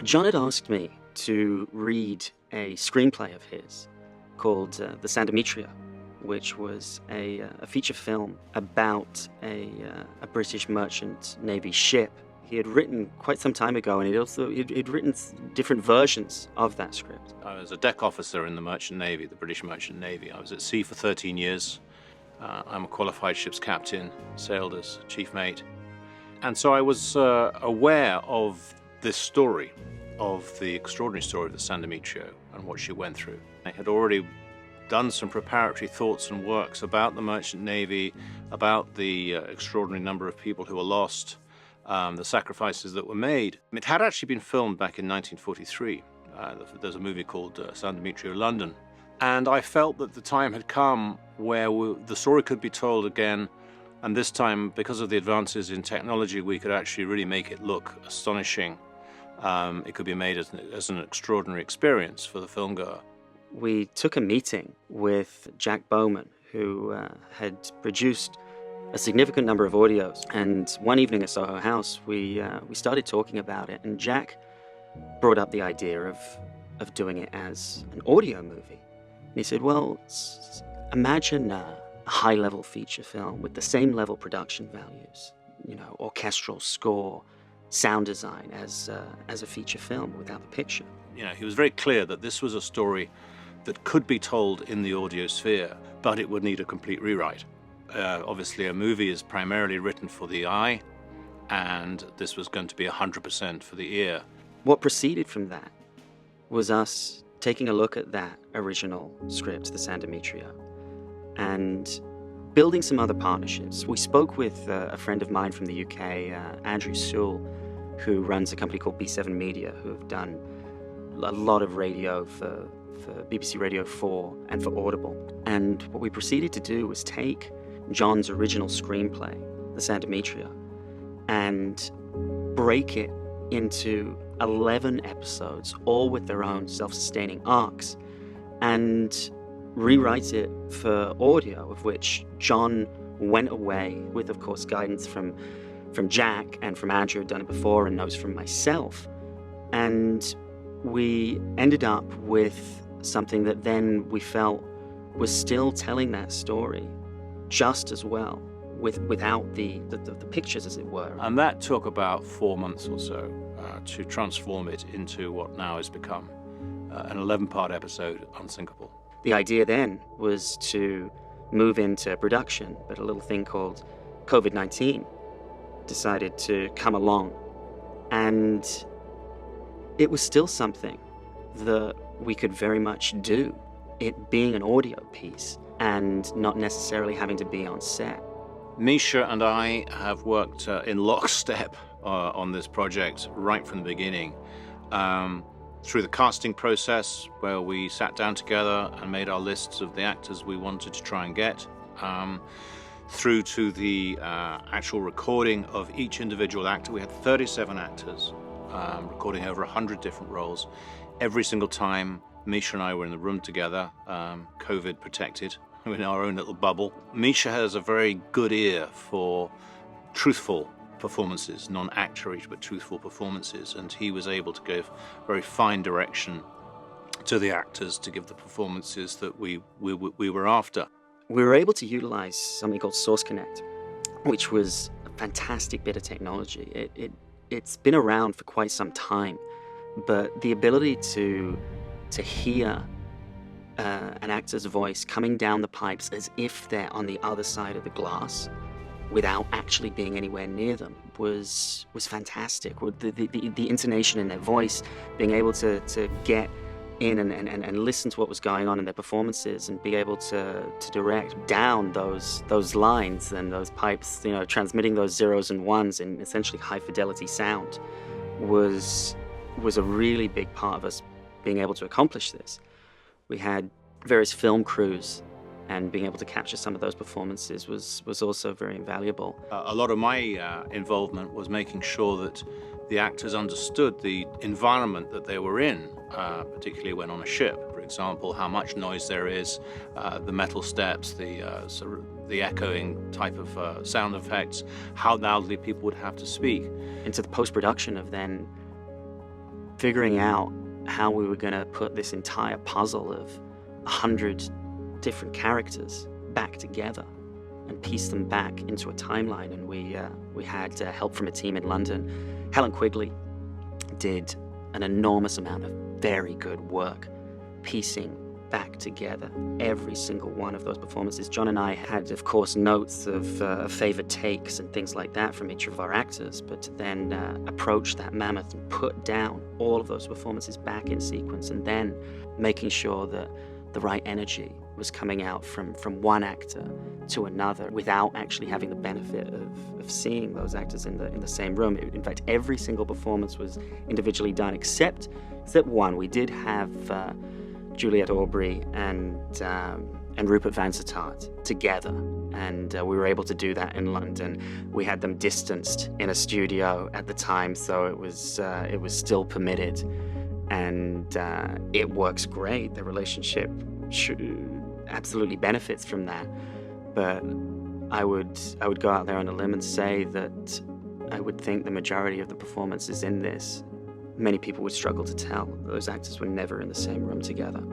John had asked me to read a screenplay of his called The San Demetrio, which was a feature film about a British merchant navy ship. He had written quite some time ago, and he'd written different versions of that script. I was a deck officer in the merchant navy, the British merchant navy. I was at sea for 13 years. I'm a qualified ship's captain, sailed as chief mate. And so I was aware of this story, of the extraordinary story of the San Demetrio and what she went through. I had already done some preparatory thoughts and works about the merchant navy, about the extraordinary number of people who were lost, the sacrifices that were made. It had actually been filmed back in 1943. There's a movie called San Demetrio, London. And I felt that the time had come where the story could be told again, and this time, because of the advances in technology, we could actually really make it look astonishing. It could be made as an extraordinary experience for the filmgoer. We took a meeting with Jack Bowman, who had produced a significant number of audios. And one evening at Soho House, we started talking about it, and Jack brought up the idea of doing it as an audio movie. And he said, well, imagine a high-level feature film with the same level production values, orchestral score, sound design as a feature film without the picture. He was very clear that this was a story that could be told in the audio sphere, but it would need a complete rewrite. Obviously, a movie is primarily written for the eye, and this was going to be 100% for the ear. What proceeded from that was us taking a look at that original script, The San Demetrio, and building some other partnerships. We spoke with a friend of mine from the UK, Andrew Sewell, who runs a company called B7 Media, who have done a lot of radio for BBC Radio 4 and for Audible. And what we proceeded to do was take John's original screenplay, The San Demetrio, and break it into 11 episodes, all with their own self-sustaining arcs, and rewrite it for audio, of which John went away with, of course, guidance from Jack and from Andrew, who had done it before, and notes from myself. And we ended up with something that then we felt was still telling that story just as well, without the pictures, as it were. And that took about 4 months or so to transform it into what now has become an 11-part episode, Unsinkable. The idea then was to move into production, but a little thing called COVID-19 decided to come along. And it was still something that we could very much do, it being an audio piece and not necessarily having to be on set. Misha and I have worked in lockstep on this project right from the beginning. Through the casting process, where we sat down together and made our lists of the actors we wanted to try and get, through to the actual recording of each individual actor. We had 37 actors recording over 100 different roles. Every single time Misha and I were in the room together, COVID protected, in our own little bubble. Misha has a very good ear for truthful performances, non-actorish but truthful performances, and he was able to give very fine direction to the actors to give the performances that we were after. We were able to utilize something called Source Connect, which was a fantastic bit of technology. It's been around for quite some time, but the ability to hear an actor's voice coming down the pipes as if they're on the other side of the glass without actually being anywhere near them was fantastic. The intonation in their voice, being able to get in and listen to what was going on in their performances and be able to direct down those lines and those pipes, transmitting those zeros and ones in essentially high fidelity sound was a really big part of us being able to accomplish this. We had various film crews, and being able to capture some of those performances was also very invaluable. A lot of my involvement was making sure that the actors understood the environment that they were in, particularly when on a ship. For example, how much noise there is, the metal steps, the echoing type of sound effects, how loudly people would have to speak. Into the post-production of then figuring out how we were going to put this entire puzzle of 100 different characters back together and piece them back into a timeline. And we had help from a team in London. Helen Quigley did an enormous amount of very good work piecing back together every single one of those performances. John and I had, of course, notes of favorite takes and things like that from each of our actors, but to then approach that mammoth and put down all of those performances back in sequence, and then making sure that the right energy was coming out from one actor to another without actually having the benefit of seeing those actors in the same room. In fact, every single performance was individually done except one. We did have Juliette Aubrey and Rupert Vansittart together, and we were able to do that in London. We had them distanced in a studio at the time, so it was still permitted, and it works great. The relationship absolutely benefits from that. But I would go out there on a limb and say that I would think the majority of the performances in this, many people would struggle to tell. Those actors were never in the same room together.